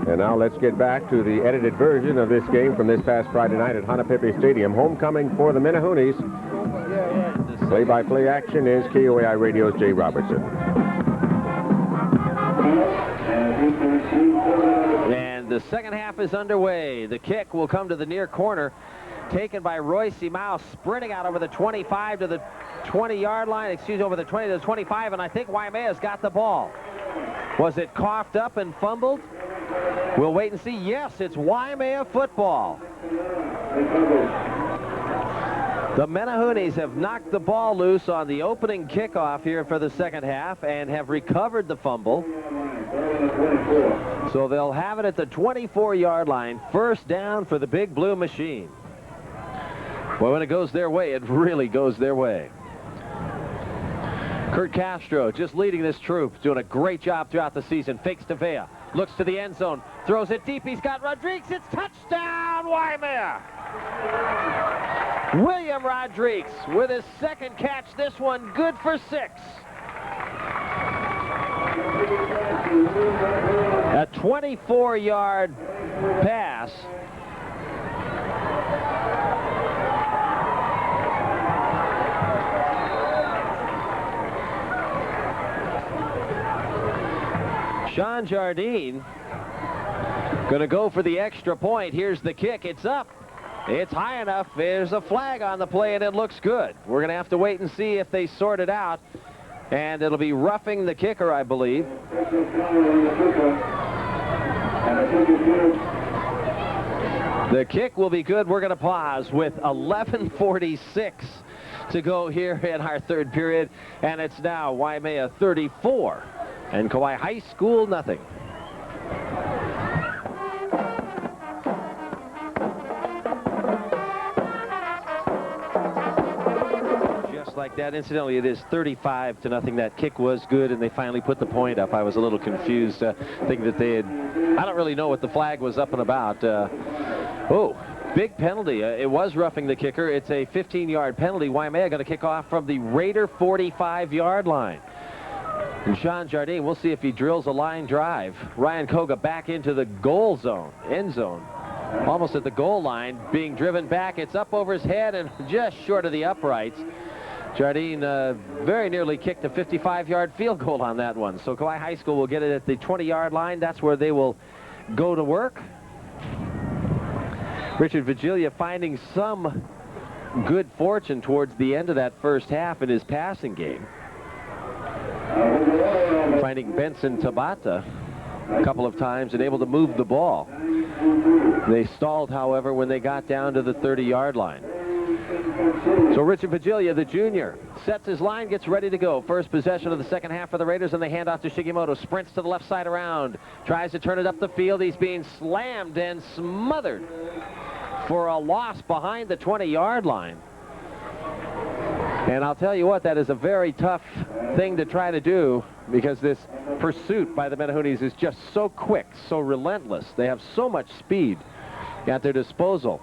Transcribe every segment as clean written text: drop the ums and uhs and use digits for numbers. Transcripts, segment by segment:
And now let's get back to the edited version of this game from this past Friday night at Hanapepe Stadium. Homecoming for the Menahunis. Play-by-play action is KOAI Radio's Jay Robertson. And the second half is underway. The kick will come to the near corner, taken by Royce Mao, sprinting out over the 25 to the 20-yard line, over the 20 to the 25, and I think Waimea's got the ball. Was it coughed up and fumbled? We'll wait and see. Yes, it's Waimea football. The Menahunis have knocked the ball loose on the opening kickoff here for the second half and have recovered the fumble. So they'll have it at the 24-yard line. First down for the Big Blue Machine. Well, when it goes their way, it really goes their way. Kurt Castro just leading this troop, doing a great job throughout the season. Fakes to Vea, looks to the end zone, throws it deep. He's got Rodriguez. It's touchdown, Waimea! William Rodriguez with his second catch. This one good for 6. A 24-yard pass. Sean Jardine going to go for the extra point. Here's the kick. It's up. It's high enough. There's a flag on the play, and it looks good. We're going to have to wait and see if they sort it out. And it'll be roughing the kicker, I believe. The kick will be good. We're going to pause with 11:46 to go here in our third period. And it's now Waimea 34 and Kauai High School nothing. Like that. Incidentally, it is 35-0. That kick was good, and they finally put the point up. I was a little confused, thinking that they had... I don't really know what the flag was up and about. Oh, big penalty. It was roughing the kicker. It's a 15-yard penalty. Waimea going to kick off from the Raider 45-yard line. And Sean Jardine, we'll see if he drills a line drive. Ryan Koga back into the goal zone, end zone. Almost at the goal line, being driven back. It's up over his head and just short of the uprights. Jardine very nearly kicked a 55-yard field goal on that one. So Kauai High School will get it at the 20-yard line. That's where they will go to work. Richard Vigilia finding some good fortune towards the end of that first half in his passing game. Finding Benson Tabata a couple of times and able to move the ball. They stalled, however, when they got down to the 30-yard line. So Richard Vigilia, the junior, sets his line, gets ready to go. First possession of the second half for the Raiders, and they hand off to Shigimoto. Sprints to the left side around. Tries to turn it up the field. He's being slammed and smothered for a loss behind the 20-yard line. And I'll tell you what, that is a very tough thing to try to do because this pursuit by the Menahunis is just so quick, so relentless. They have so much speed at their disposal.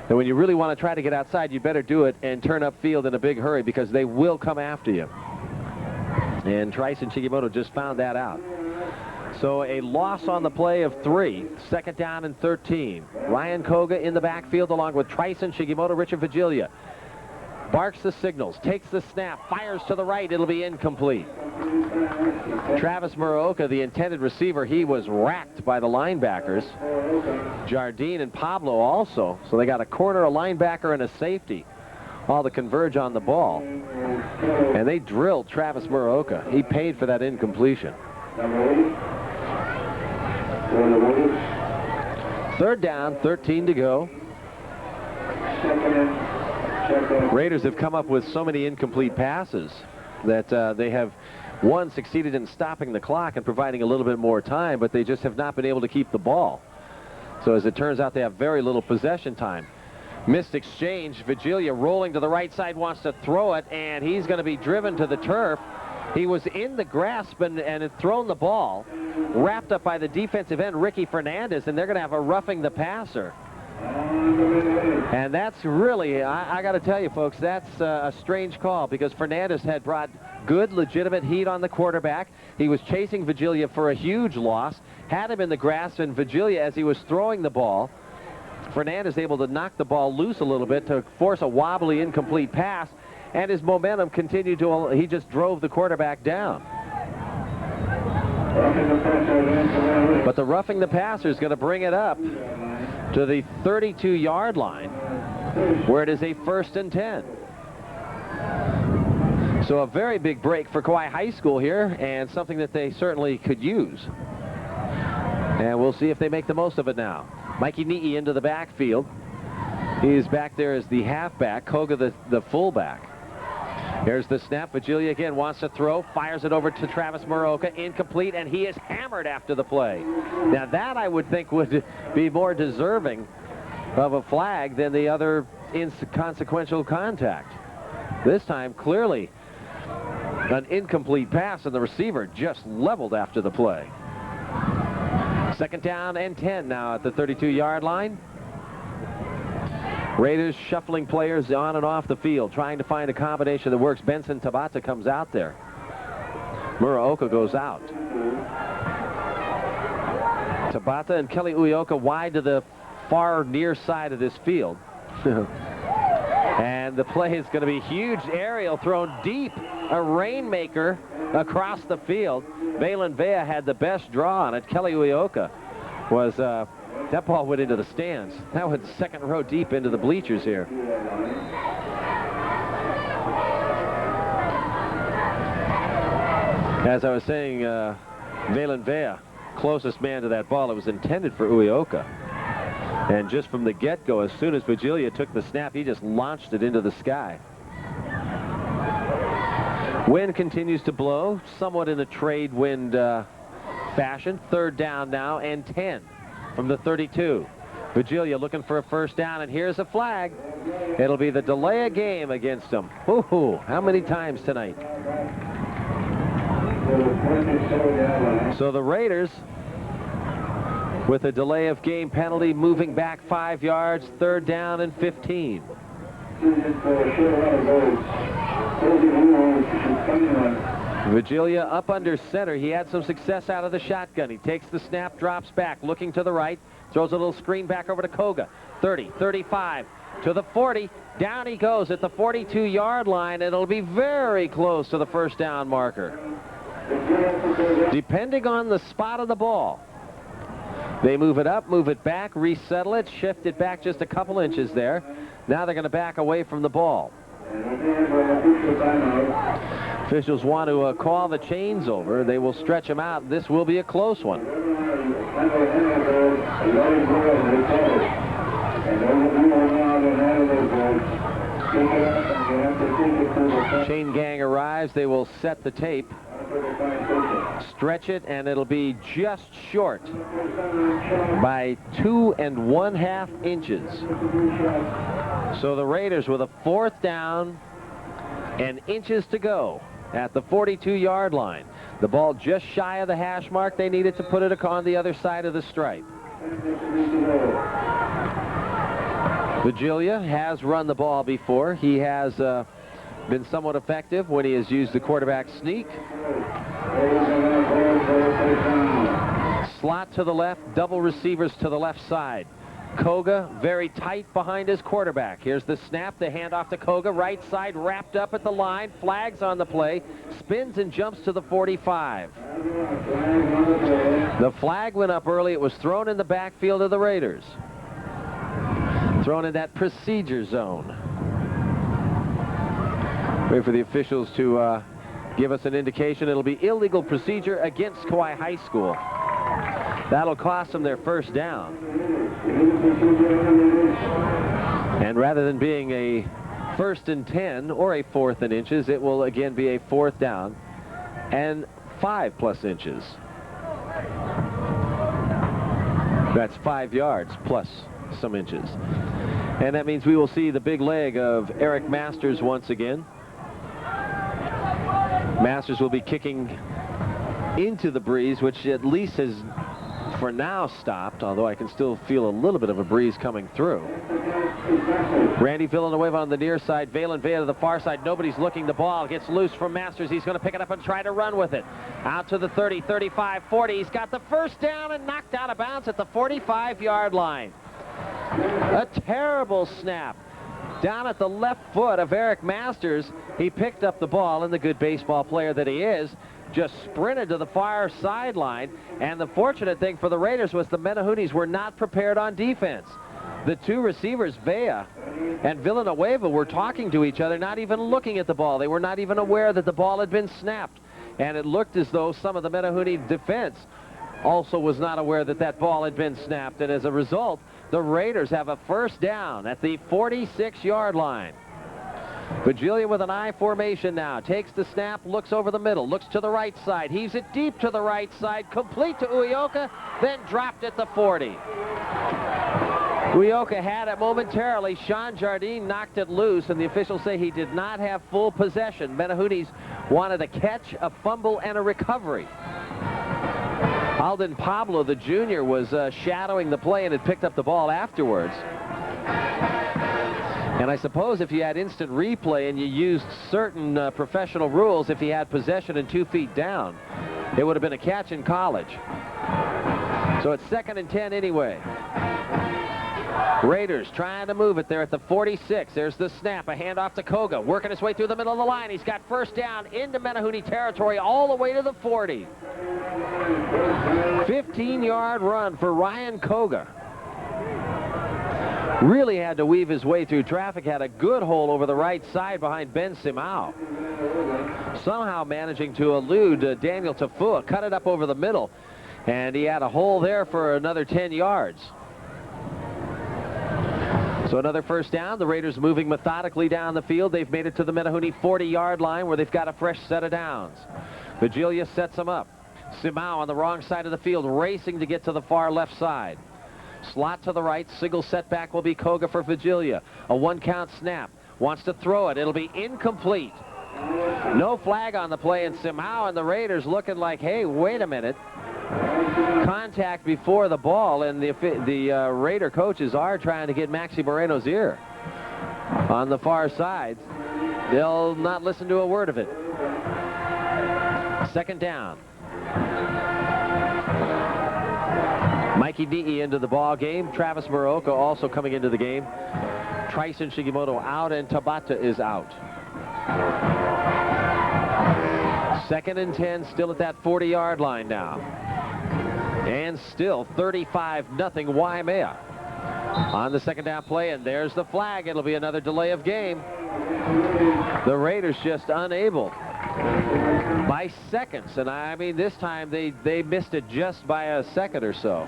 And when you really want to try to get outside, you better do it and turn upfield in a big hurry because they will come after you. And Trice and Shigimoto just found that out. So a loss on the play of 3, second down and 13. Ryan Koga in the backfield along with Trice and Shigimoto. Richard Vigilia barks the signals, takes the snap, fires to the right. It'll be incomplete. Travis Muraoka, the intended receiver, he was racked by the linebackers. Jardine and Pablo also. So they got a corner, a linebacker, and a safety all to converge on the ball. And they drilled Travis Muraoka. He paid for that incompletion. Third down, 13 to go. Raiders have come up with so many incomplete passes that they have, one, succeeded in stopping the clock and providing a little bit more time, but they just have not been able to keep the ball. So as it turns out, they have very little possession time. Missed exchange. Vigilia rolling to the right side, wants to throw it, and he's going to be driven to the turf. He was in the grasp and had thrown the ball, wrapped up by the defensive end, Ricky Fernandez, and they're going to have a roughing the passer. And that's really, I got to tell you, folks, that's a strange call because Fernandez had brought good, legitimate heat on the quarterback. He was chasing Vigilia for a huge loss, had him in the grasp, and Vigilia, as he was throwing the ball, Fernandez able to knock the ball loose a little bit to force a wobbly, incomplete pass, and his momentum continued to, he just drove the quarterback down. But the roughing the passer is going to bring it up to the 32-yard line, where it is a 1st and 10. So a very big break for Kauai High School here, and something that they certainly could use. And we'll see if they make the most of it now. Mikey Ni'i into the backfield. He's back there as the halfback, Koga the fullback. Here's the snap. Vigilia again wants to throw, fires it over to Travis Muraoka, incomplete, and he is hammered after the play. Now that I would think would be more deserving of a flag than the other inconsequential contact. This time, clearly, an incomplete pass, and the receiver just leveled after the play. 2nd down and 10 now at the 32-yard line. Raiders shuffling players on and off the field, trying to find a combination that works. Benson Tabata comes out there. Muraoka goes out. Tabata and Kelly Uyoka wide to the far near side of this field. And the play is going to be huge. Aerial thrown deep. A rainmaker across the field. Valen Vea had the best draw on it. Kelly Uyoka was... that ball went into the stands. That went 2nd row deep into the bleachers here. As I was saying, Valen Vea, closest man to that ball. It was intended for Uyoka. And just from the get-go, as soon as Vigilia took the snap, he just launched it into the sky. Wind continues to blow, somewhat in a trade wind fashion. 3rd down now and 10 from the 32. Vigilia looking for a 1st down, and here's a flag. It'll be the delay of game against him. Ooh, how many times tonight? So the Raiders, with a delay of game penalty, moving back 5 yards, 3rd down and 15. Vigilia up under center. He had some success out of the shotgun. He takes the snap, drops back, looking to the right, throws a little screen back over to Koga. 30, 35, to the 40. Down he goes at the 42-yard line. It'll be very close to the 1st down marker. Depending on the spot of the ball, they move it up, move it back, resettle it, shift it back just a couple inches there. Now they're going to back away from the ball. Officials want to call the chains over. They will stretch them out. This will be a close one. Chain gang arrives. They will set the tape, stretch it, and it'll be just short by 2 1/2 inches. So the Raiders with a 4th down and inches to go at the 42-yard line. The ball just shy of the hash mark. They needed to put it on the other side of the stripe. Vigilia has run the ball before. He has been somewhat effective when he has used the quarterback sneak. Slot to the left, double receivers to the left side. Koga very tight behind his quarterback. Here's the snap, the handoff to Koga, right side wrapped up at the line, flags on the play, spins and jumps to the 45. The flag went up early. It was thrown in the backfield of the Raiders. Thrown in that procedure zone. Wait for the officials to give us an indication. It'll be illegal procedure against Kauai High School. That'll cost them their 1st down. And rather than being a 1st and 10 or a 4th and inches, it will again be a 4th down and 5+ inches. That's 5 yards plus some inches. And that means we will see the big leg of Eric Masters once again. Masters will be kicking into the breeze, which at least has for now stopped, although I can still feel a little bit of a breeze coming through. Randy Villanueva on the near side, Valen Vea to the far side. Nobody's looking. The ball gets loose from Masters. He's going to pick it up and try to run with it. Out to the 30, 35, 40. He's got the first down and knocked out of bounds at the 45-yard line. A terrible snap. Down at the left foot of Eric Masters. He picked up the ball, and the good baseball player that he is, just sprinted to the far sideline. And the fortunate thing for the Raiders was the Menahunis were not prepared on defense. The two receivers, Vea and Villanueva, were talking to each other, not even looking at the ball. They were not even aware that the ball had been snapped. And it looked as though some of the Menahuni defense also was not aware that that ball had been snapped. And as a result, the Raiders have a first down at the 46-yard line. Vigilia with an I formation now. Takes the snap, looks over the middle, looks to the right side. Heaves it deep to the right side, complete to Uyoka, then dropped at the 40. Uyoka had it momentarily. Sean Jardine knocked it loose, and the officials say he did not have full possession. Menahunis wanted a catch, a fumble, and a recovery. Alden Pablo, the junior, was shadowing the play and had picked up the ball afterwards. And I suppose if you had instant replay and you used certain professional rules, if he had possession and 2 feet down, it would have been a catch in college. So it's 2nd and 10 anyway. Raiders trying to move it there at the 46. There's the snap, a handoff to Koga, working his way through the middle of the line. He's got first down into Menahuni territory all the way to the 40. 15-yard run for Ryan Koga. Really had to weave his way through traffic, had a good hole over the right side behind Ben Simao. Somehow managing to elude Daniel Tafua, cut it up over the middle, and he had a hole there for another 10 yards. So another first down. The Raiders moving methodically down the field. They've made it to the Menahuni 40-yard line where they've got a fresh set of downs. Vigilia sets them up. Simao on the wrong side of the field, racing to get to the far left side. Slot to the right. Single setback will be Koga for Vigilia. A 1-count snap. Wants to throw it. It'll be incomplete. No flag on the play, and Simao and the Raiders looking like, hey, wait a minute. Contact before the ball, and the Raider coaches are trying to get Maxi Moreno's ear on the far side. They'll not listen to a word of it. 2nd down. Mikey Ni'i into the ball game. Travis Muraoka also coming into the game. Tryson Shigimoto out, and Tabata is out. 2nd and 10, still at that 40-yard line now. And still 35-0 Waimea on the 2nd down play, and there's the flag. It'll be another delay of game. The Raiders just unable by seconds, and I mean this time they missed it just by a second or so.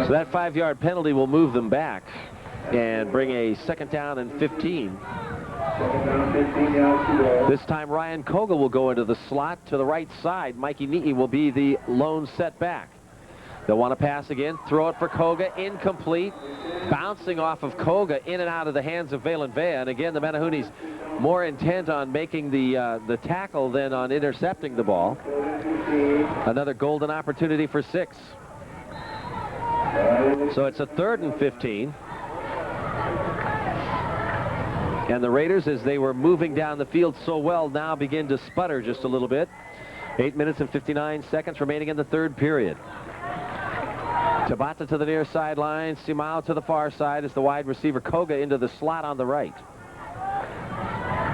So that 5-yard penalty will move them back and bring a 2nd down and 15. This time Ryan Koga will go into the slot to the right side. Mikey Ni'i will be the lone setback. They'll want to pass again, throw it for Koga, incomplete. Bouncing off of Koga, in and out of the hands of Valen Vea. And again, the Menahunis more intent on making the tackle than on intercepting the ball. Another golden opportunity for 6. So it's a 3rd and 15. And the Raiders, as they were moving down the field so well, now begin to sputter just a little bit. 8 minutes and 59 seconds remaining in the 3rd period. Tabata to the near sideline. Simao to the far side as the wide receiver Koga into the slot on the right.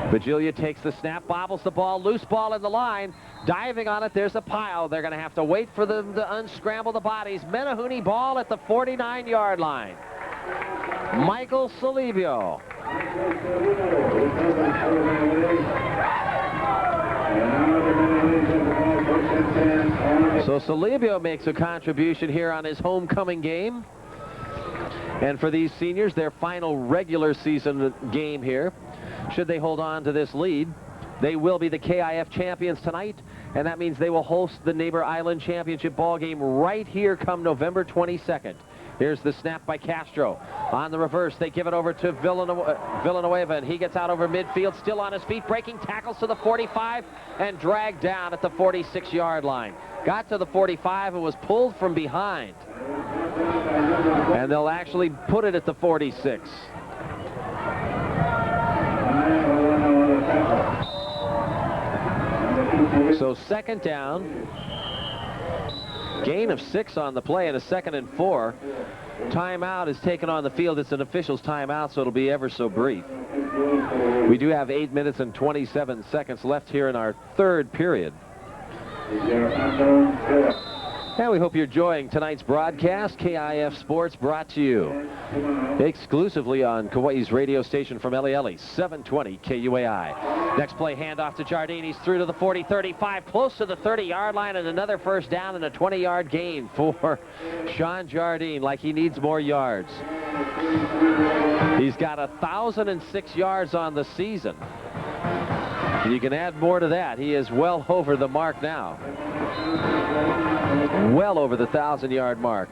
Vigilia takes the snap, bobbles the ball, loose ball in the line. Diving on it, there's a pile. They're going to have to wait for them to unscramble the bodies. Menahuni ball at the 49-yard line. Michael Salibio. So Salibio makes a contribution here on his homecoming game. And for these seniors, their final regular season game here. Should they hold on to this lead, they will be the KIF champions tonight, and that means they will host the Neighbor Island Championship ball game right here come November 22nd. Here's the snap by Castro. On the reverse, they give it over to Villanueva, and he gets out over midfield, still on his feet, breaking tackles to the 45, and dragged down at the 46-yard line. Got to the 45 and was pulled from behind. And they'll actually put it at the 46. So second down. Gain of 6 on the play and a 2nd and 4. Timeout is taken on the field. It's an official's timeout, so it'll be ever so brief. We do have 8 minutes and 27 seconds left here in our third period. And we hope you're enjoying tonight's broadcast. KIF Sports brought to you exclusively on Kauai's radio station from Elieli, 720 KUAI. Next play, handoff to Jardine. He's through to the 40, 35, close to the 30-yard line, and another first down and a 20-yard gain for Sean Jardine, like he needs more yards. He's got 1,006 yards on the season. And you can add more to that. He is well over the mark now. Well over the 1,000-yard mark.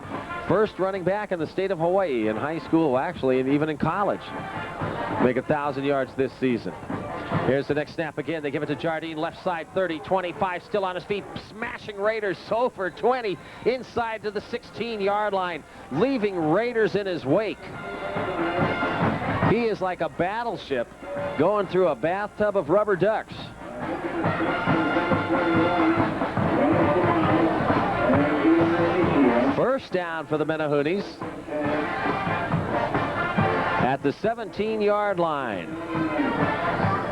First running back in the state of Hawaii in high school, actually, and even in college. Make 1,000 yards this season. Here's the next snap again. They give it to Jardine, left side, 30, 25, still on his feet, smashing Raiders. So for 20, inside to the 16-yard line, leaving Raiders in his wake. He is like a battleship going through a bathtub of rubber ducks. First down for the Menahunis at the 17-yard line.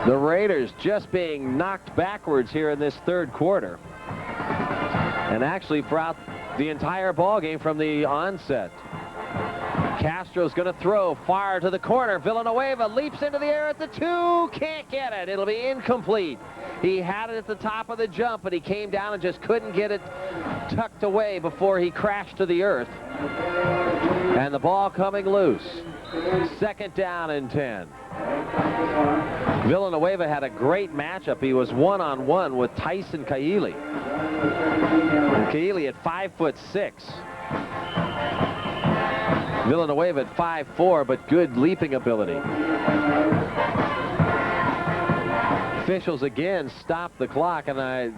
The Raiders just being knocked backwards here in this third quarter. And actually throughout the entire ball game from the onset. Castro's going to throw far to the corner. Villanueva leaps into the air at the 2. Can't get it. It'll be incomplete. He had it at the top of the jump, but he came down and just couldn't get it tucked away before he crashed to the earth. And the ball coming loose. Second down and 10. Villanueva had a great matchup. He was one-on-one with Tyson Kaili. And Kaili at 5'6". Villanueva at 5'4", but good leaping ability. Officials again stop the clock, and I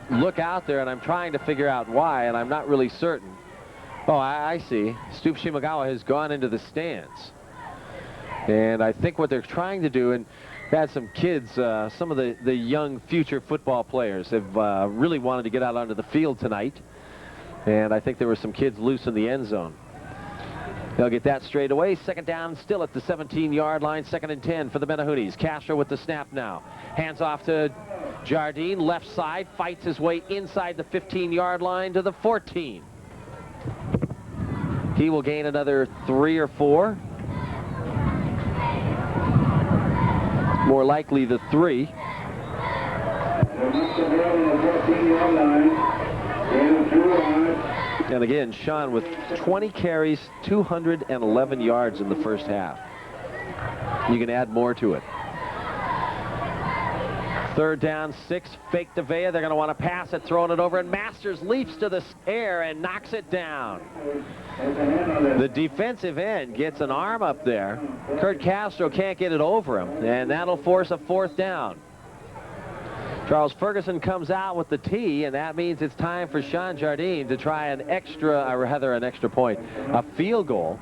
look out there and I'm trying to figure out why, and I'm not really certain. Oh, I see. Stu Shimagawa has gone into the stands. And I think what they're trying to do, and had some kids, some of the young future football players have really wanted to get out onto the field tonight. And I think there were some kids loose in the end zone. They'll get that straight away. Second down, still at the 17-yard line. 2nd and 10 for the Menahunis. Castro with the snap now. Hands off to Jardine, left side, fights his way inside the 15-yard line to the 14. He will gain another 3 or 4. More likely the 3. And again, Sean with 20 carries, 211 yards in the first half. You can add more to it. Third down, 6, fake to Vea. They're going to want to pass it, throwing it over, and Masters leaps to the air and knocks it down. The defensive end gets an arm up there. Kurt Castro can't get it over him, and that'll force a 4th down. Charles Ferguson comes out with the tee, and that means it's time for Sean Jardine to try an extra point, a field goal.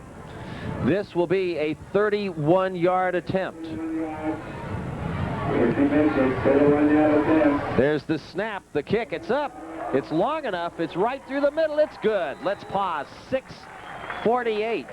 This will be a 31-yard attempt. There's the snap, the kick, it's up. It's long enough, it's right through the middle, it's good. Let's pause, 6:48.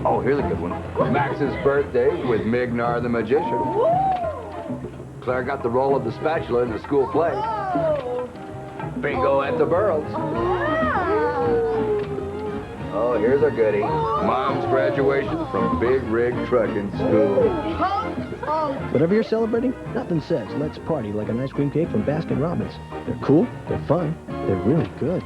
Oh, here's a good one. Max's birthday with Mignar the Magician. Claire got the role of the spatula in the school play. Bingo at the Burrows. Oh, here's a goodie. Mom's graduation from Big Rig Trucking School. Whatever you're celebrating, nothing says let's party like an ice cream cake from Baskin Robbins. They're cool, they're fun, they're really good.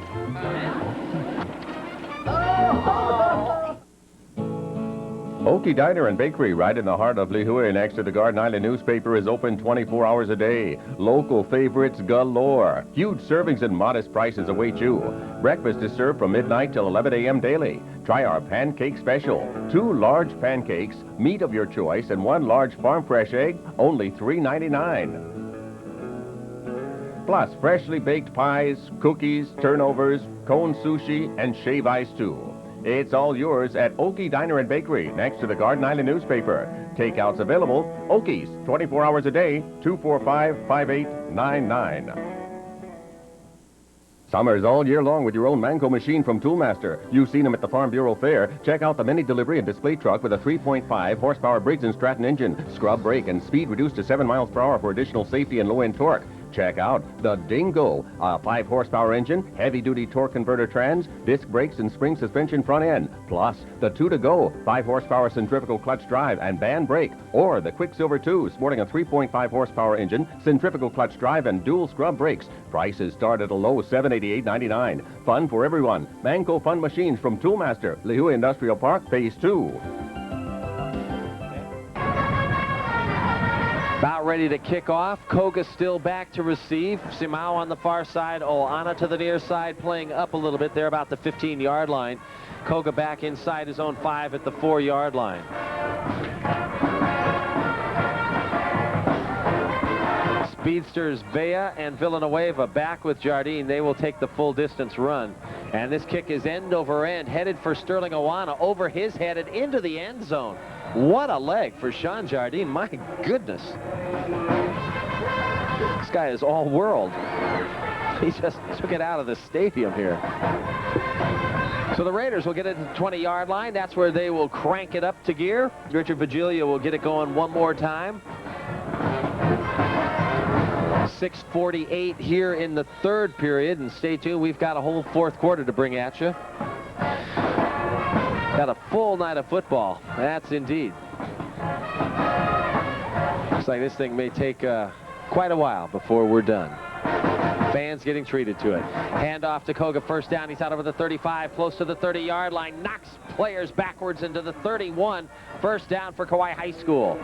Okie Diner and Bakery, right in the heart of Lihue, next to the Garden Island newspaper, is open 24 hours a day. Local favorites galore. Huge servings and modest prices await you. Breakfast is served from midnight till 11 a.m. daily. Try our pancake special. 2 large pancakes, meat of your choice, and 1 large farm fresh egg, only $3.99. Plus freshly baked pies, cookies, turnovers, cone sushi, and shave ice too. It's all yours at Okie Diner and Bakery, next to the Garden Island newspaper. Takeouts available. Okie's, 24 hours a day, 245-5899. Summer's all year long with your own Manco machine from Toolmaster. You've seen them at the Farm Bureau Fair. Check out the mini delivery and display truck with a 3.5 horsepower Briggs & Stratton engine, scrub brake, and speed reduced to 7 miles per hour for additional safety and low-end torque. Check out the Dingo, a 5 horsepower engine, heavy-duty torque converter trans, disc brakes, and spring suspension front end. Plus, the 2-to-go, 5 horsepower centrifugal clutch drive and band brake. Or the Quicksilver 2, sporting a 3.5 horsepower engine, centrifugal clutch drive, and dual scrub brakes. Prices start at a low $788.99. Fun for everyone. Manco Fun Machines from Toolmaster, Lihue Industrial Park, Phase 2. About ready to kick off. Koga still back to receive. Simao on the far side. Oana to the near side, playing up a little bit there about the 15-yard line. Koga back inside his own 5 at the 4-yard line. Speedsters Vea and Villanueva back with Jardine. They will take the full distance run. And this kick is end over end, headed for Sterling Oana, over his head and into the end zone. What a leg for Sean Jardine. My goodness. This guy is all world. He just took it out of the stadium here. So the Raiders will get it to the 20-yard line. That's where they will crank it up to gear. Richard Vigilia will get it going one more time. 6:48 here in the 3rd period. And stay tuned. We've got a whole 4th quarter to bring at you. Got a full night of football. That's indeed. Looks like this thing may take quite a while before we're done. Fans getting treated to it. Hand off to Koga, first down. He's out over the 35, close to the 30-yard line. Knocks players backwards into the 31. First down for Kauai High School.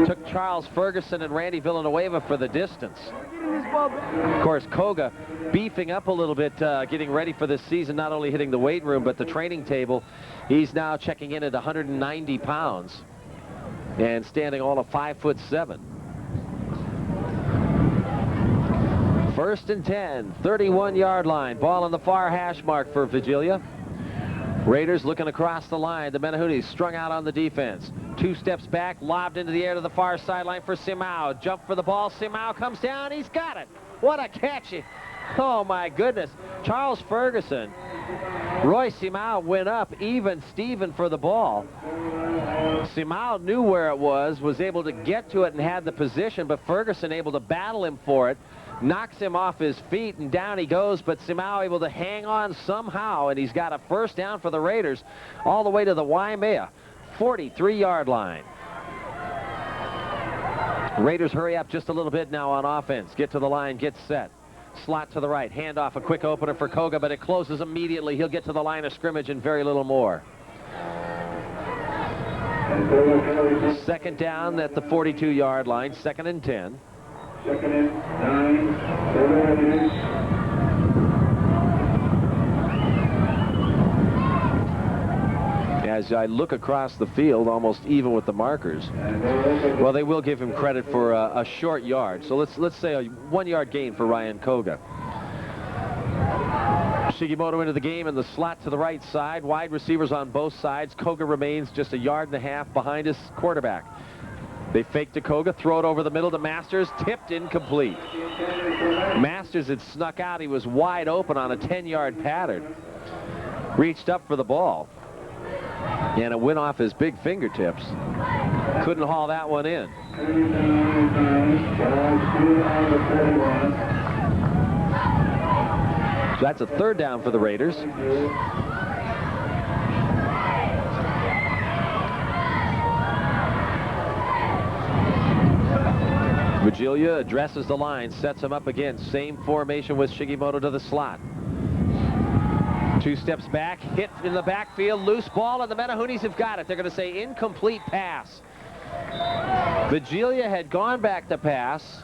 Took Charles Ferguson and Randy Villanueva for the distance. Of course, Koga beefing up a little bit, getting ready for this season, not only hitting the weight room, but the training table. He's now checking in at 190 pounds and standing all of 5'7". First and 10, 31-yard line. Ball on the far hash mark for Vigilia. Raiders looking across the line. The Menahunis strung out on the defense. 2 steps back, lobbed into the air to the far sideline for Simao. Jump for the ball. Simao comes down. He's got it. What a catch. Oh, my goodness. Charles Ferguson. Roy Simao went up, even Steven for the ball. Simao knew where it was able to get to it and had the position, but Ferguson able to battle him for it. Knocks him off his feet, and down he goes, but Simao able to hang on somehow, and he's got a first down for the Raiders all the way to the Waimea 43-yard line. Raiders hurry up just a little bit now on offense. Get to the line, get set. Slot to the right, hand off, a quick opener for Koga, but it closes immediately. He'll get to the line of scrimmage and very little more. Second down at the 42-yard line, 2nd and 10. Second and 9, As I look across the field, almost even with the markers. Well, they will give him credit for a short yard. So let's say a 1-yard gain for Ryan Koga. Shigimoto into the game in the slot to the right side. Wide receivers on both sides. Koga remains just 1.5 yards behind his quarterback. They fake to Koga, throw it over the middle to Masters, tipped incomplete. Masters had snuck out. He was wide open on a 10-yard pattern. Reached up for the ball, and it went off his big fingertips. Couldn't haul that one in. So that's a 3rd down for the Raiders. Vigilia addresses the line, sets him up again. Same formation with Shigimoto to the slot. 2 steps back, hit in the backfield, loose ball, and the Menahoonies have got it. They're going to say incomplete pass. Vigilia had gone back to pass,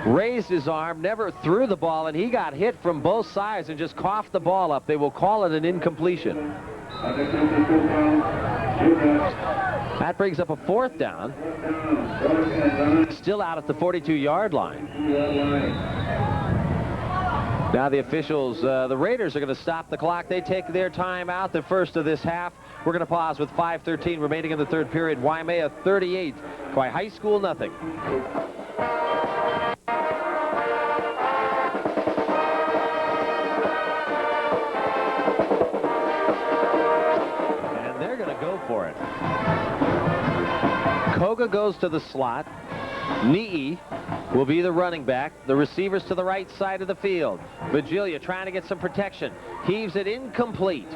raised his arm, never threw the ball, and he got hit from both sides and just coughed the ball up. They will call it an incompletion. That brings up a 4th down. Still out at the 42-yard line. Now the officials, the Raiders are going to stop the clock. They take their time out, the first of this half. We're going to pause with 5:13 remaining in the 3rd period. Waimea 38, Kauai High School nothing. And they're going to go for it. Koga goes to the slot. Ni'i will be the running back. The receivers to the right side of the field. Vigilia trying to get some protection. Heaves it incomplete.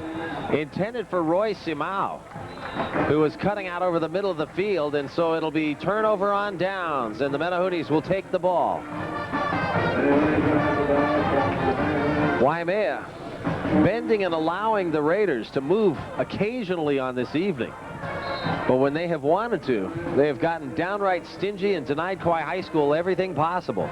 Intended for Roy Simao, who was cutting out over the middle of the field, and so it'll be turnover on downs, and the Menahoonies will take the ball. Waimea bending and allowing the Raiders to move occasionally on this evening. But when they have wanted to, they have gotten downright stingy and denied Kauai High School everything possible.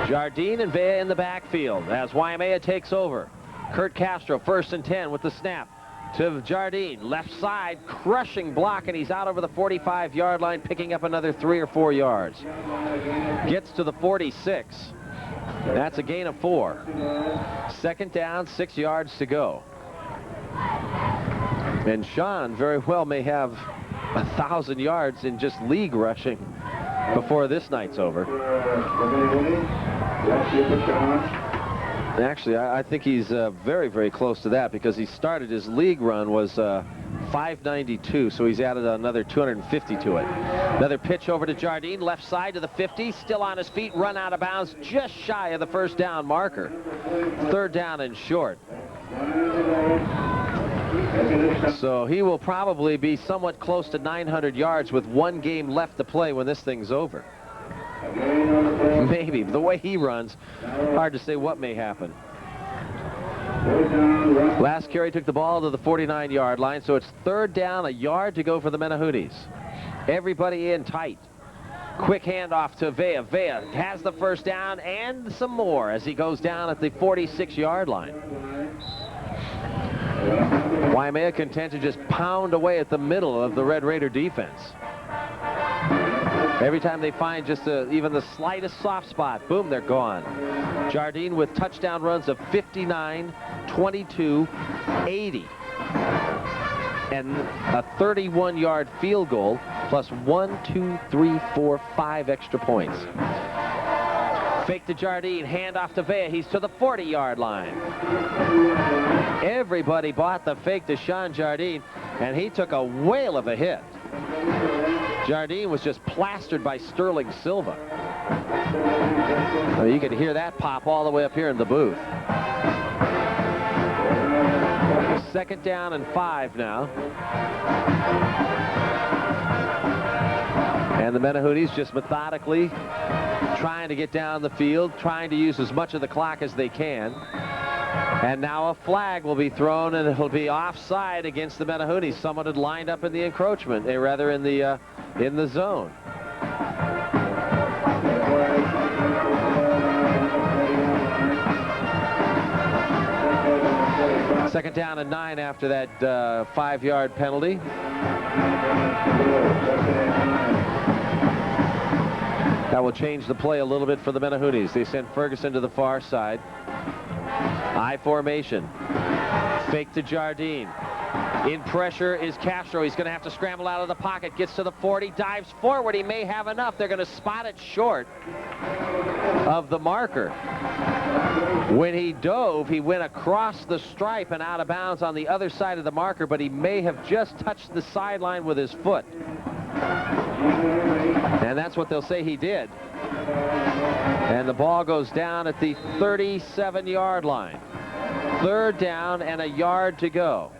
Jardine and Vea in the backfield as Waimea takes over. Kurt Castro, 1st and 10 with the snap to Jardine. Left side, crushing block, and he's out over the 45-yard line, picking up another 3 or 4 yards. Gets to the 46. That's a gain of 4. 2nd down, 6 yards to go. And Sean very well may have 1,000 yards in just league rushing before this night's over. Actually, I think he's very, very close to that, because he started his league run was 592, so he's added another 250 to it. Another pitch over to Jardine, left side to the 50, still on his feet, run out of bounds, just shy of the 1st down marker. 3rd down and short. So he will probably be somewhat close to 900 yards with 1 game left to play when this thing's over. Maybe. The way he runs, hard to say what may happen. Last carry took the ball to the 49-yard line, so it's 3rd down, a yard to go for the Menahoonies. Everybody in tight. Quick handoff to Vea. Vea has the 1st down and some more as he goes down at the 46-yard line. Waimea content to just pound away at the middle of the Red Raider defense. Every time they find just even the slightest soft spot, boom, they're gone. Jardine with touchdown runs of 59, 22, 80. And a 31-yard field goal, plus 1, 2, 3, 4, 5 extra points. Fake to Jardine, handoff to Vea. He's to the 40-yard line. Everybody bought the fake to Sean Jardine, and he took a whale of a hit. Jardine was just plastered by Sterling Silva. I mean, you could hear that pop all the way up here in the booth. 2nd down and 5 now. And the Menahoonies just methodically trying to get down the field, trying to use as much of the clock as they can. And now a flag will be thrown, and it'll be offside against the Menahoonies. Someone had lined up in the encroachment, rather in the zone. Second down and 9 after that 5-yard penalty. That will change the play a little bit for the Menahoonies. They send Ferguson to the far side. I formation. Fake to Jardine. In pressure is Castro. He's going to have to scramble out of the pocket. Gets to the 40, dives forward. He may have enough. They're going to spot it short of the marker. When he dove, he went across the stripe and out of bounds on the other side of the marker, but he may have just touched the sideline with his foot. And that's what they'll say he did. And the ball goes down at the 37-yard line. 3rd down and a yard to go.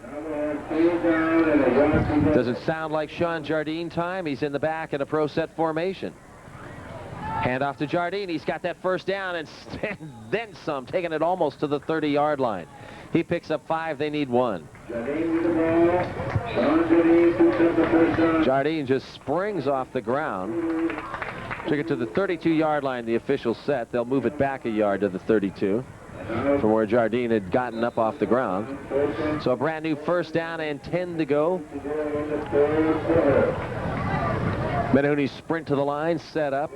Doesn't sound like Sean Jardine time. He's in the back in a pro set formation. Hand off to Jardine. He's got that first down and then some, taking it almost to the 30-yard line. He picks up 5. They need 1. Jardine just springs off the ground. Took it to the 32-yard line. The official set. They'll move it back a yard to the 32 from where Jardine had gotten up off the ground. So a brand new first down and 10 to go. Menahune's sprint to the line, set up.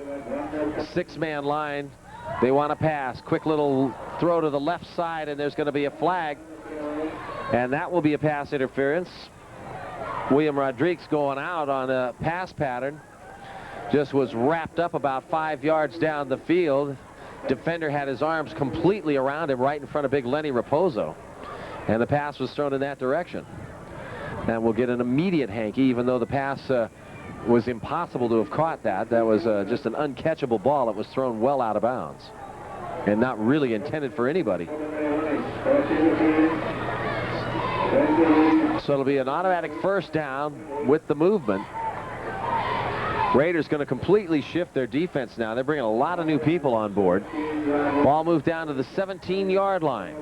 6-man line. They want to pass. Quick little throw to the left side, and there's going to be a flag. And that will be a pass interference. William Rodriguez going out on a pass pattern. Just was wrapped up about 5 yards down the field. Defender had his arms completely around him right in front of big Lenny Raposo. And the pass was thrown in that direction. And we'll get an immediate hanky, even though the pass was impossible to have caught that. That was just an uncatchable ball. It was thrown well out of bounds and not really intended for anybody. So it'll be an automatic first down with the movement. Raiders going to completely shift their defense now. They're bringing a lot of new people on board. Ball moved down to the 17-yard line.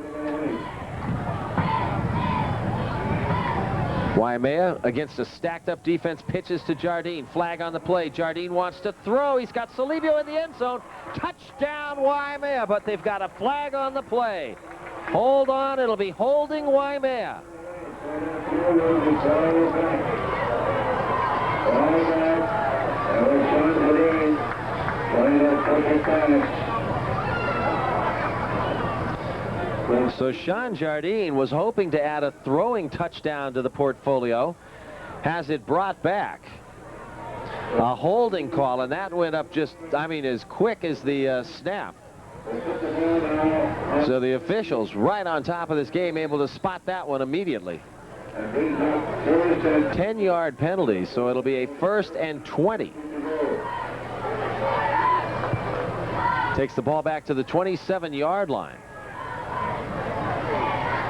Waimea against a stacked-up defense pitches to Jardine. Flag on the play. Jardine wants to throw. He's got Salibio in the end zone. Touchdown, Waimea, but they've got a flag on the play. Hold on. It'll be holding Waimea. So Sean Jardine was hoping to add a throwing touchdown to the portfolio. Has it brought back. A holding call, and that went up just, I mean, as quick as the snap. So the officials right on top of this game able to spot that one immediately. 10-yard penalty, so it'll be a 1st and 20. Takes the ball back to the 27-yard line.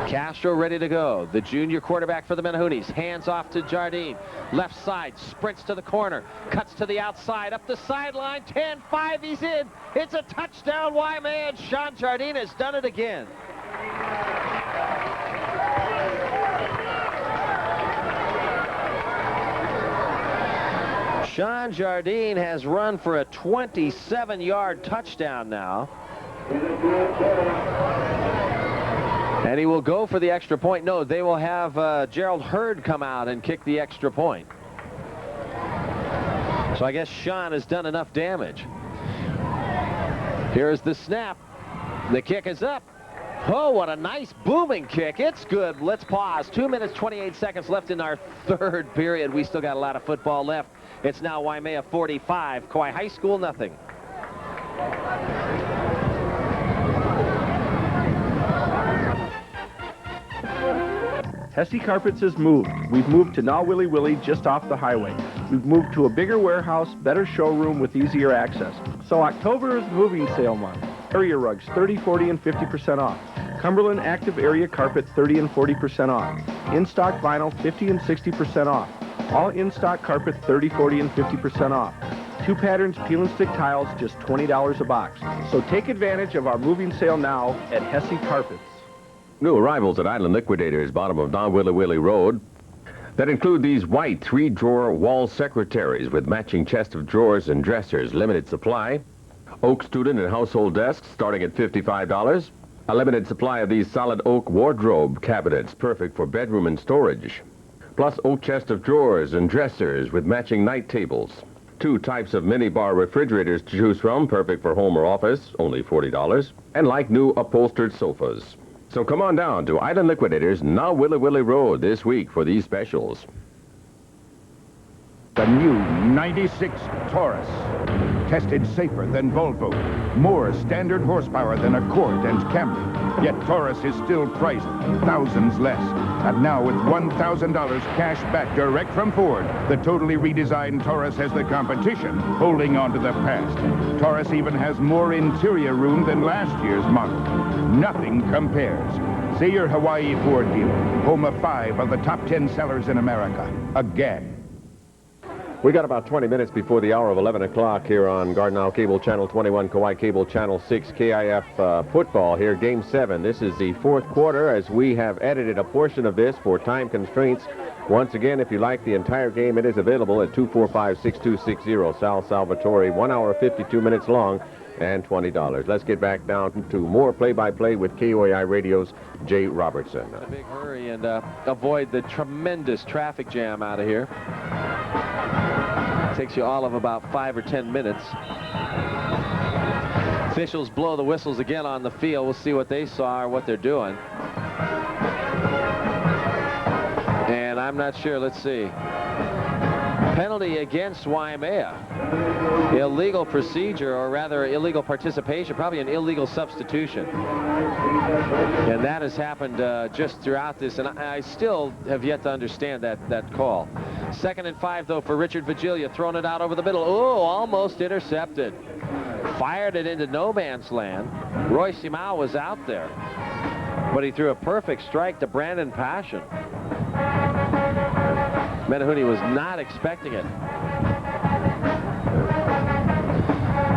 Castro ready to go. The junior quarterback for the Menahunes. Hands off to Jardine. Left side, sprints to the corner. Cuts to the outside, up the sideline. 10-5, he's in. It's a touchdown, Waimea. Sean Jardine has done it again. Sean Jardine has run for a 27-yard touchdown now. And he will go for the extra point. No, they will have Gerald Hurd come out and kick the extra point. So I guess Sean has done enough damage. Here's the snap. The kick is up. Oh, what a nice booming kick. It's good. Let's pause. 2 minutes, 28 seconds left in our 3rd period. We still got a lot of football left. It's now Waimea 45, Kauai High School nothing. Hesse Carpets has moved. We've moved to now Willy Willy just off the highway. We've moved to a bigger warehouse, better showroom with easier access. So October is moving sale month. Area rugs 30, 40, and 50% off. Cumberland Active Area Carpet 30 and 40% off. In-stock vinyl 50 and 60% off. All in-stock carpet 30, 40, and 50% off. 2 patterns peel and stick tiles just $20 a box. So take advantage of our moving sale now at Hesse Carpets. New arrivals at Island Liquidators, bottom of Don Willy Willy Road, that include these white 3-drawer wall secretaries with matching chest of drawers and dressers, limited supply. Oak student and household desks starting at $55. A limited supply of these solid oak wardrobe cabinets, perfect for bedroom and storage. Plus oak chest of drawers and dressers with matching night tables. 2 types of mini-bar refrigerators to choose from, perfect for home or office, only $40. And like new upholstered sofas. So come on down to Island Liquidators, now Willy Willy Road, this week for these specials. The new 96 Taurus. Tested safer than Volvo. More standard horsepower than Accord and Camry. Yet Taurus is still priced thousands less. And now with $1,000 cash back direct from Ford, the totally redesigned Taurus has the competition holding on to the past. Taurus even has more interior room than last year's model. Nothing compares. See your Hawaii Ford dealer, home of 5 of the top 10 sellers in America. Again. We got about 20 minutes before the hour of 11 o'clock here on Garden Isle Cable Channel 21, Kauai Cable Channel 6, KIF football here, Game 7. This is the fourth quarter as we have edited a portion of this for time constraints. Once again, if you like the entire game, it is available at 245-6260. Sal Salvatore, 1 hour, 52 minutes long, and $20. Let's get back down to more play-by-play with KOAI Radio's Jay Robertson. A big hurry and avoid the tremendous traffic jam out of here. Takes you all of about 5 or 10 minutes. Officials blow the whistles again on the field. We'll see what they saw or what they're doing. And I'm not sure. Let's see. Penalty against Waimea. Illegal procedure, or rather illegal participation, probably an illegal substitution. And that has happened just throughout this, and I still have yet to understand that call. 2nd and 5, though, for Richard Vigilia, throwing it out over the middle. Oh, almost intercepted. Fired it into no man's land. Roy Simao was out there, but he threw a perfect strike to Brandon Passion. Menahuni was not expecting it.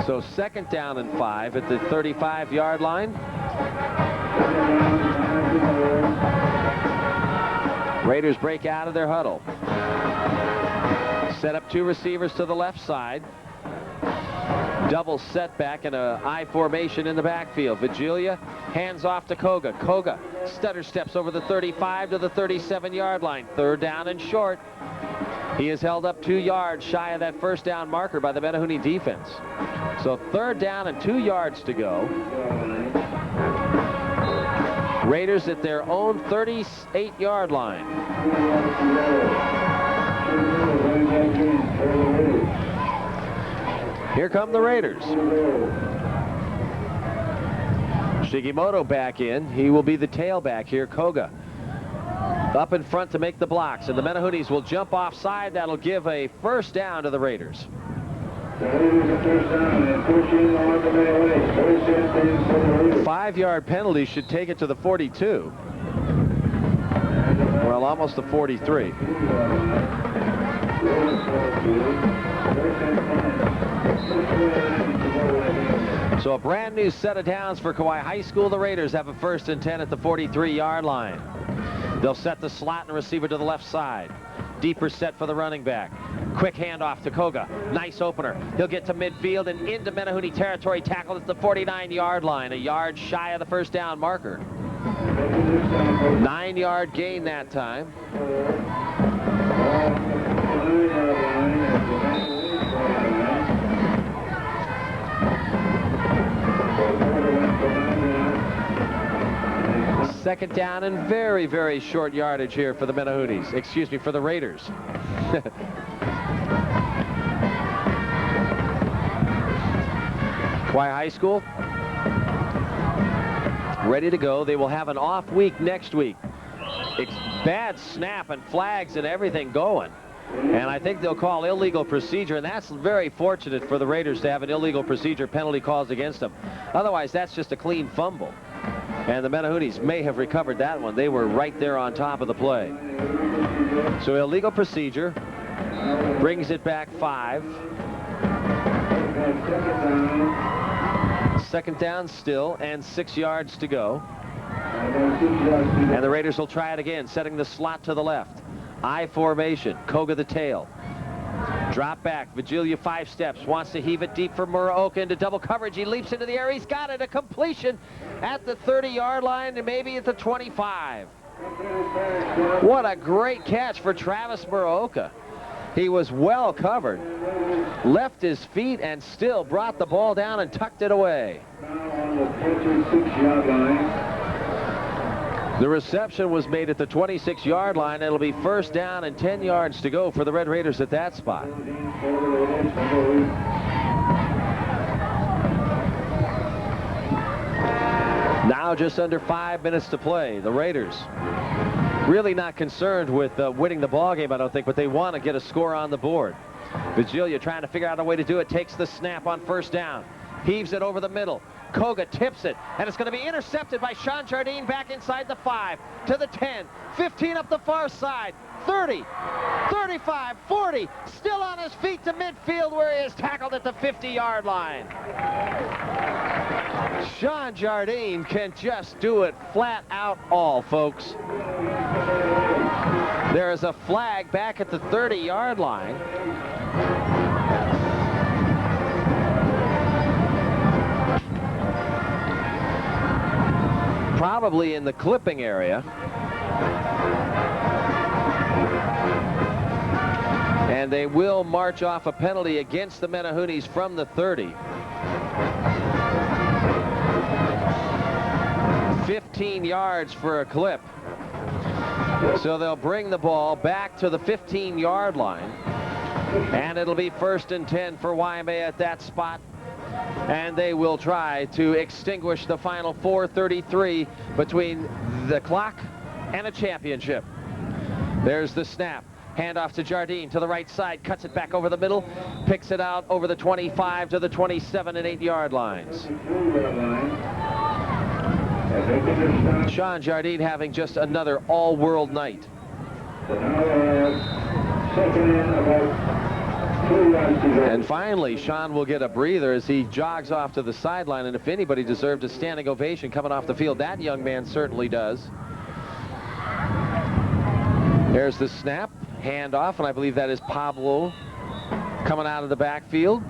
So 2nd down and 5 at the 35-yard line. Raiders break out of their huddle. Set up 2 receivers to the left side. Double setback and a I formation in the backfield. Vigilia hands off to Koga. Koga stutter steps over the 35 to the 37-yard line. 3rd down and short. He is held up 2 yards shy of that 1st down marker by the Menahuni defense. So 3rd down and 2 yards to go. Raiders at their own 38-yard line. Here come the Raiders. Shigimoto back in. He will be the tailback here. Koga up in front to make the blocks, and the Menahunis will jump offside. That'll give a 1st down to the Raiders. 5-yard penalty should take it to the 42. Well, almost the 43. So a brand new set of downs for Kauai High School. The Raiders have a 1st and 10 at the 43-yard line. They'll set the slot and receiver to the left side. Deeper set for the running back. Quick handoff to Koga. Nice opener. He'll get to midfield and into Menahuni territory. Tackled at the 49-yard line. A yard shy of the 1st down marker. 9-yard gain that time. Second down and very, very short yardage here for the Menahunis. Excuse me, for the Raiders. Kauai High School ready to go. They will have an off week next week. It's bad snap and flags and everything going. And I think they'll call illegal procedure, and that's very fortunate for the Raiders to have an illegal procedure penalty calls against them. Otherwise, that's just a clean fumble. And the Menahunis may have recovered that one. They were right there on top of the play. So illegal procedure brings it back 5. 2nd down still, and 6 yards to go. And the Raiders will try it again, setting the slot to the left. I formation, Koga the tail. Drop back, Vigilia 5 steps, wants to heave it deep for Muraoka into double coverage. He leaps into the air, he's got it, a completion at the 30-yard line and maybe at the 25. What a great catch for Travis Muraoka. He was well covered, left his feet and still brought the ball down and tucked it away. The reception was made at the 26-yard line. It'll be 1st down and 10 yards to go for the Red Raiders at that spot. Now just under 5 minutes to play. The Raiders really not concerned with winning the ball game, I don't think, but they want to get a score on the board. Vigilia trying to figure out a way to do it. Takes the snap on 1st down. Heaves it over the middle. Koga tips it, and it's going to be intercepted by Sean Jardine back inside the 5, to the 10, 15 up the far side, 30, 35, 40, still on his feet to midfield where he is tackled at the 50-yard line. Sean Jardine can just do it flat out all, folks. There is a flag back at the 30-yard line. Probably in the clipping area. And they will march off a penalty against the Menahunis from the 30. 15 yards for a clip. So they'll bring the ball back to the 15-yard line. And it'll be 1st and 10 for Waimea at that spot. And they will try to extinguish the final 4:33 between the clock and a championship. There's the snap. Handoff to Jardine to the right side, cuts it back over the middle, picks it out over the 25 to the 27 and 8-yard lines. Sean Jardine having just another all-world night. And finally, Sean will get a breather as he jogs off to the sideline, and if anybody deserved a standing ovation coming off the field, that young man certainly does. There's the snap, handoff, and I believe that is Pablo coming out of the backfield.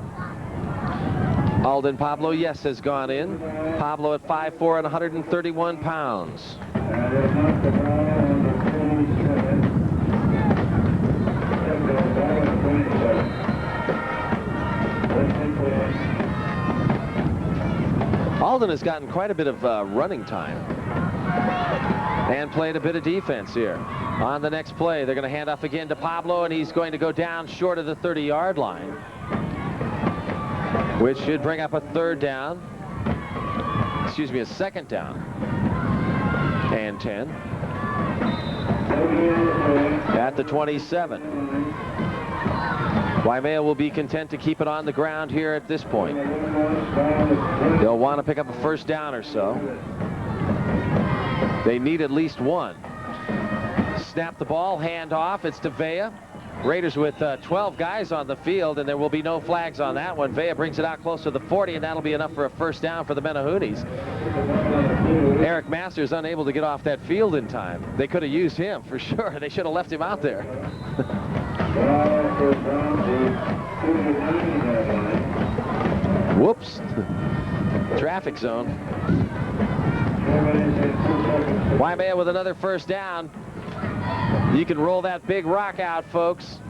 Alden Pablo, yes, has gone in. Pablo at 5'4" and 131 pounds. Alden has gotten quite a bit of running time and played a bit of defense here. On the next play, they're going to hand off again to Pablo, and he's going to go down short of the 30-yard line, which should bring up a third down. Excuse me, a second down. And 10. At the 27. Waimea will be content to keep it on the ground here at this point. They'll want to pick up a first down or so. They need at least one. Snap the ball, hand off. It's to Vea. Raiders with 12 guys on the field, and there will be no flags on that one. Vea brings it out close to the 40, and that'll be enough for a first down for the Menahunis. Eric Masters unable to get off that field in time. They could have used him for sure. They should have left him out there. Whoops. Traffic zone. Waimea with another first down. You can roll that big rock out, folks.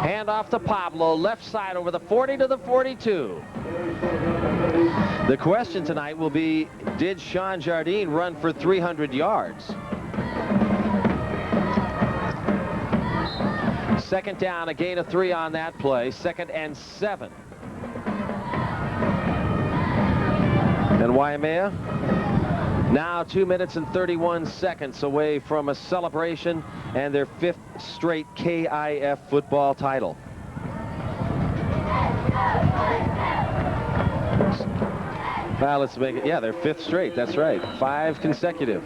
Hand off to Pablo, left side over the 40 to the 42. The question tonight will be, did Sean Jardine run for 300 yards? Second down, a gain of 3 on that play. 2nd and 7. And Waimea now 2 minutes and 31 seconds away from a celebration and their 5th straight KIF football title. Well, let's make it, yeah, their 5th straight, that's right. 5 consecutive.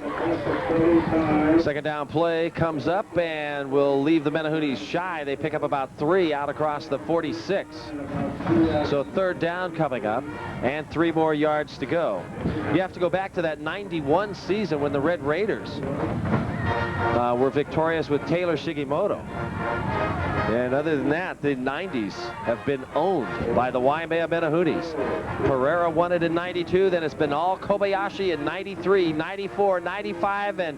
Second down play comes up and will leave the Menahunis shy. They pick up about 3 out across the 46. So third down coming up and 3 more yards to go. You have to go back to that 91 season when the Red Raiders were victorious with Taylor Shigimoto. And other than that, the 90s have been owned by the Waimea Menahunis. Pereira won it in 92, then it's been all Kobayashi in 93, 94, 95, and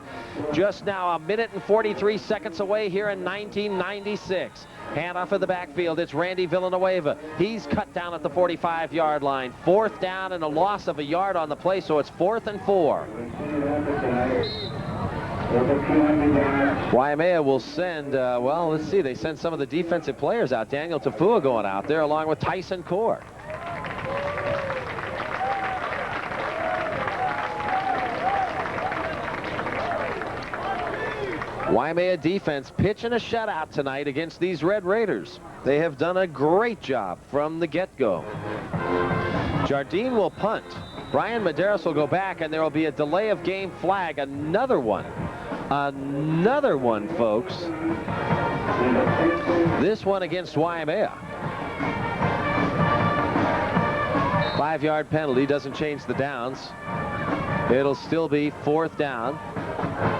just now a minute and 43 seconds away here in 1996. Handoff of the backfield, it's Randy Villanueva. He's cut down at the 45-yard line. 4th down and a loss of a yard on the play, so it's 4th and 4. Waimea will send, well, let's see, they send some of the defensive players out. Daniel Tafua going out there along with Tyson Core. Waimea defense pitching a shutout tonight against these Red Raiders. They have done a great job from the get-go. Jardine will punt. Brian Medeiros will go back, and there will be a delay of game flag, another one Another one, folks. This one against Waimea. 5-yard penalty doesn't change the downs. It'll still be 4th down.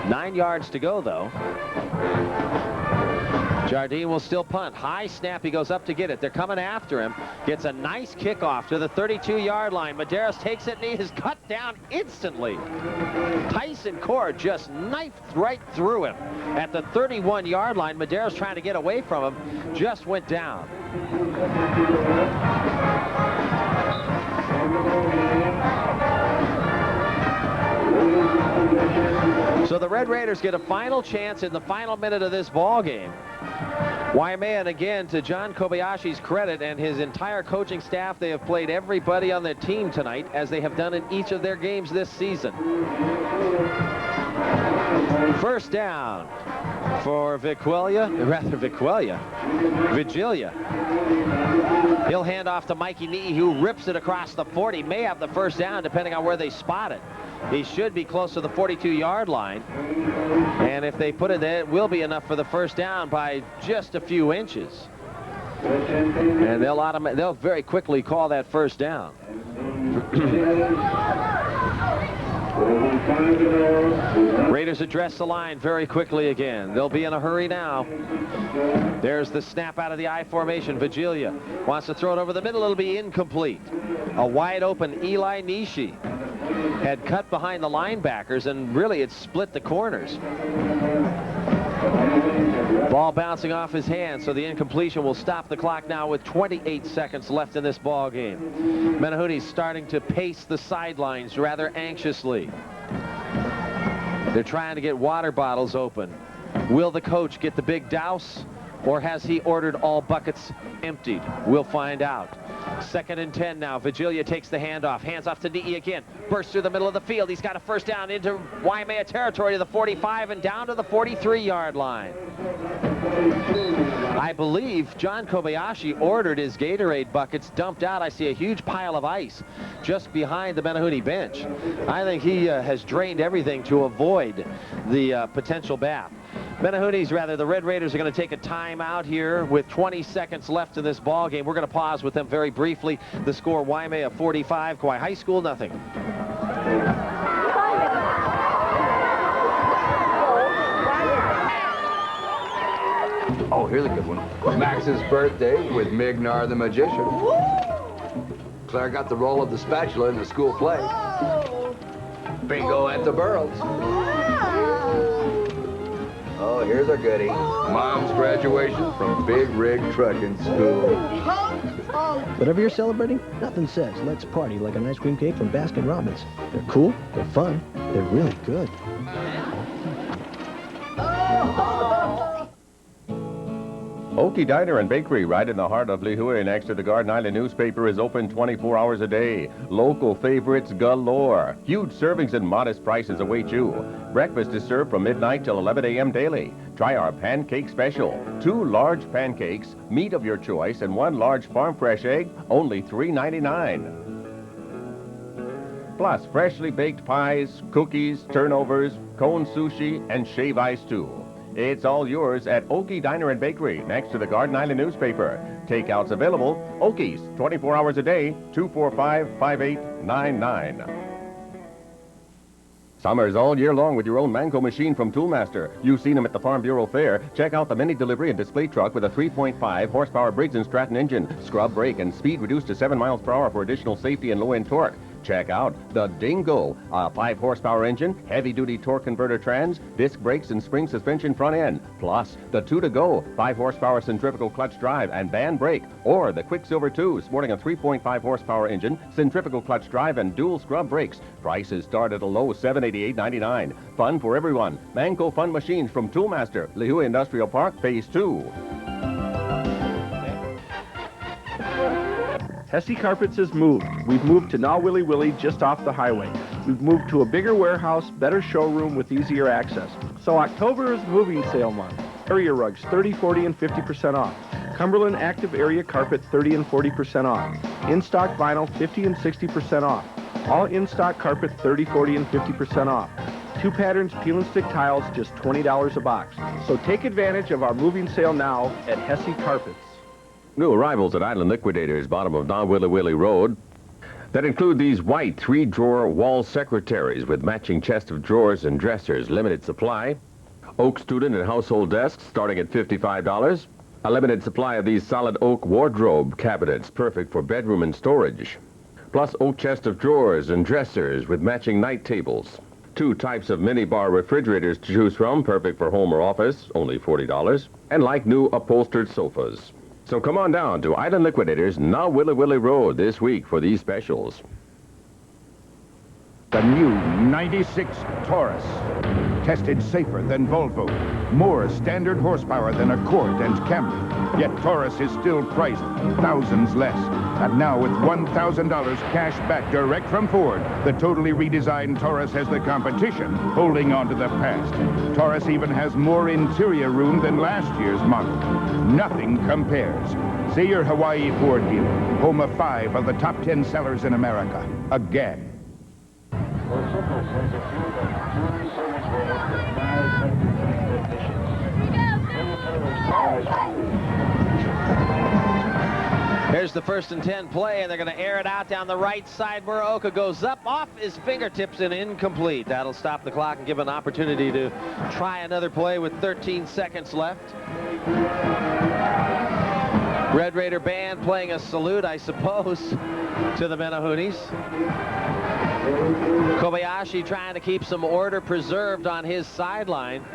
9 yards to go, though. Jardine will still punt. High snap. He goes up to get it. They're coming after him. Gets a nice kickoff to the 32-yard line. Medeiros takes it, and he is cut down instantly. Tyson Cord just knifed right through him at the 31-yard line. Medeiros trying to get away from him. Just went down. So the Red Raiders get a final chance in the final minute of this ball game. Waimea, and again, to John Kobayashi's credit and his entire coaching staff, they have played everybody on their team tonight, as they have done in each of their games this season. First down for Vigilia. He'll hand off to Mikey Nee, who rips it across the 40. May have the first down, depending on where they spot it. He should be close to the 42-yard line. And if they put it there, it will be enough for the first down by just a few inches. And they'll very quickly call that first down. Raiders address the line very quickly again. They'll be in a hurry now. There's the snap out of the I formation. Vigilia wants to throw it over the middle. It'll be incomplete. A wide open Eli Nishi had cut behind the linebackers, and really it split the corners. Ball bouncing off his hand, so the incompletion will stop the clock now with 28 seconds left in this ball game. Menahune's starting to pace the sidelines rather anxiously. They're trying to get water bottles open. Will the coach get the big douse, or has he ordered all buckets emptied? We'll find out. 2nd and 10 now. Vigilia takes the handoff. Hands off to Ni'i again. Bursts through the middle of the field. He's got a first down into Waimea territory to the 45 and down to the 43-yard line. I believe John Kobayashi ordered his Gatorade buckets dumped out. I see a huge pile of ice just behind the Menahune bench. I think he has drained everything to avoid the potential bath. The Red Raiders are going to take a timeout here with 20 seconds left in this ball game. We're going to pause with them very briefly. The score: Waimea 45, Kauai High School nothing. Oh, here's a good one. Max's birthday with Mignar the Magician. Claire got the role of the spatula in the school play. Bingo at the Burrows. Oh, here's a goodie. Mom's graduation from Big Rig Trucking School. Whatever you're celebrating, nothing says let's party like an ice cream cake from Baskin Robbins. They're cool, they're fun, they're really good. Oki Diner and Bakery, right in the heart of Lihue, next to the Garden Island newspaper, is open 24 hours a day. Local favorites galore. Huge servings and modest prices await you. Breakfast is served from midnight till 11 a.m. daily. Try our pancake special. 2 large pancakes, meat of your choice, and 1 large farm fresh egg, only $3.99. Plus freshly baked pies, cookies, turnovers, cone sushi, and shave ice too. It's all yours at Oki Diner and Bakery, next to the Garden Island newspaper. Takeouts available. Oki's, 24 hours a day, 245-5899. Summer's all year long with your own Manco machine from Toolmaster. You've seen them at the Farm Bureau Fair. Check out the mini delivery and display truck with a 3.5 horsepower Briggs & Stratton engine, scrub brake, and speed reduced to 7 miles per hour for additional safety and low-end torque. Check out the Dingo, a 5 horsepower engine, heavy-duty torque converter trans, disc brakes, and spring suspension front end. Plus, the 2-to-go, 5 horsepower centrifugal clutch drive and band brake. Or the Quicksilver 2, sporting a 3.5 horsepower engine, centrifugal clutch drive, and dual scrub brakes. Prices start at a low $788.99. Fun for everyone. Manco Fun Machines from Toolmaster, Lihue Industrial Park, Phase 2. Hesse Carpets has moved. We've moved to Nauwili Willie just off the highway. We've moved to a bigger warehouse, better showroom with easier access. So October is moving sale month. Area rugs 30, 40, and 50% off. Cumberland Active Area Carpet 30 and 40% off. In-stock vinyl 50 and 60% off. All in-stock carpet 30, 40, and 50% off. 2 patterns peel and stick tiles, just $20 a box. So take advantage of our moving sale now at Hesse Carpets. New arrivals at Island Liquidators, bottom of Don Willy Willy Road, that include these white 3-drawer wall secretaries with matching chest of drawers and dressers, limited supply. Oak student and household desks starting at $55. A limited supply of these solid oak wardrobe cabinets, perfect for bedroom and storage. Plus oak chest of drawers and dressers with matching night tables. 2 types of minibar refrigerators to choose from, perfect for home or office, only $40. And like new upholstered sofas. So come on down to Island Liquidators, now Willy Willy Road this week for these specials. The new 96 Taurus. Tested safer than Volvo. More standard horsepower than Accord and Camry. Yet Taurus is still priced thousands less. And now with $1,000 cash back direct from Ford, the totally redesigned Taurus has the competition holding on to the past. Taurus even has more interior room than last year's model. Nothing compares. See your Hawaii Ford dealer, home of 5 of the top 10 sellers in America. Again. Here's the 1st and 10 play, and they're going to air it out down the right side where Oka goes up off his fingertips and incomplete. That'll stop the clock and give an opportunity to try another play with 13 seconds left. Red Raider band playing a salute, I suppose, to the Menahunis. Kobayashi trying to keep some order preserved on his sideline.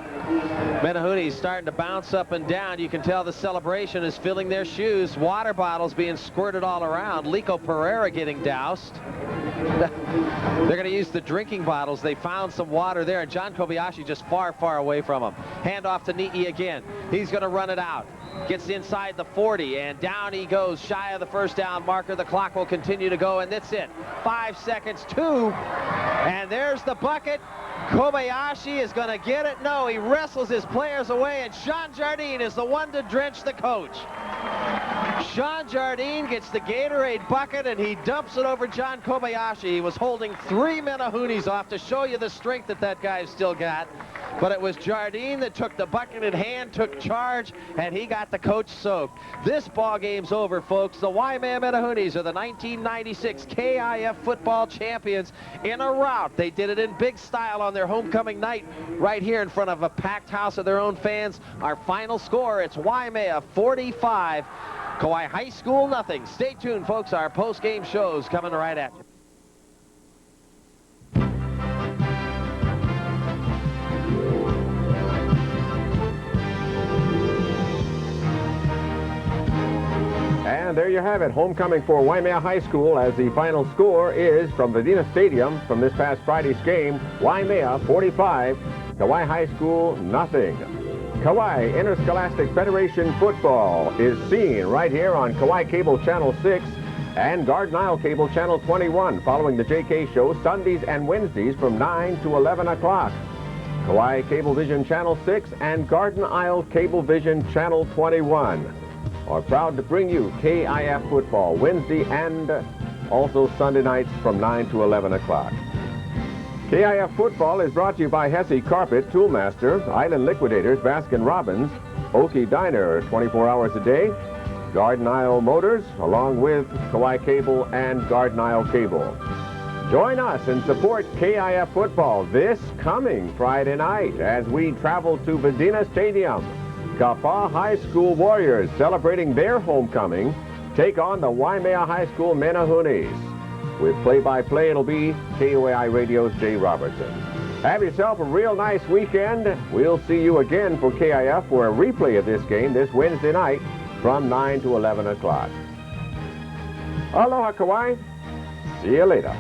Menahunis starting to bounce up and down. You can tell the celebration is filling their shoes. Water bottles being squirted all around. Lico Pereira getting doused. They're going to use the drinking bottles. They found some water there, and John Kobayashi just far, far away from him. Hand off to Ni'i again. He's going to run it out. Gets inside the 40, and down he goes, shy of the 1st down marker. The clock will continue to go, and that's it. 5 seconds, 2, and there's the bucket. Kobayashi is going to get it. No, he wrestles his players away, and Sean Jardine is the one to drench the coach. Sean Jardine gets the Gatorade bucket, and he dumps it over John Kobayashi. He was holding 3 Menahunis off to show you the strength that guy's still got. But it was Jardine that took the bucket in hand, took charge, and he got the coach soaked. This ball game's over, folks. The Waimea Menahunis are the 1996 KIF football champions in a rout. They did it in big style on their homecoming night right here in front of a packed house of their own fans. Our final score, it's Waimea 45, Kauai High School nothing. Stay tuned, folks. Our post-game show's coming right at you. And there you have it, homecoming for Waimea High School, as the final score is from Medina Stadium from this past Friday's game, Waimea 45, Kauai High School nothing. Kauai Interscholastic Federation football is seen right here on Kauai Cable Channel 6 and Garden Isle Cable Channel 21, following the JK show Sundays and Wednesdays from 9 to 11 o'clock. Kauai Cablevision Channel 6 and Garden Isle Cablevision Channel 21 are proud to bring you KIF football Wednesday and also Sunday nights from 9 to 11 o'clock. KIF football is brought to you by Hesse Carpet, Toolmaster, Island Liquidators, Baskin Robbins, Oki Diner 24 hours a day, Garden Isle Motors, along with Kauai Cable and Garden Isle Cable. Join us and support KIF football this coming Friday night as we travel to Medina Stadium. Kapaa High School Warriors, celebrating their homecoming, take on the Waimea High School Menahunis. With play-by-play, it'll be KOAI Radio's Jay Robertson. Have yourself a real nice weekend. We'll see you again for KIF for a replay of this game this Wednesday night from 9 to 11 o'clock. Aloha, Kauai. See you later.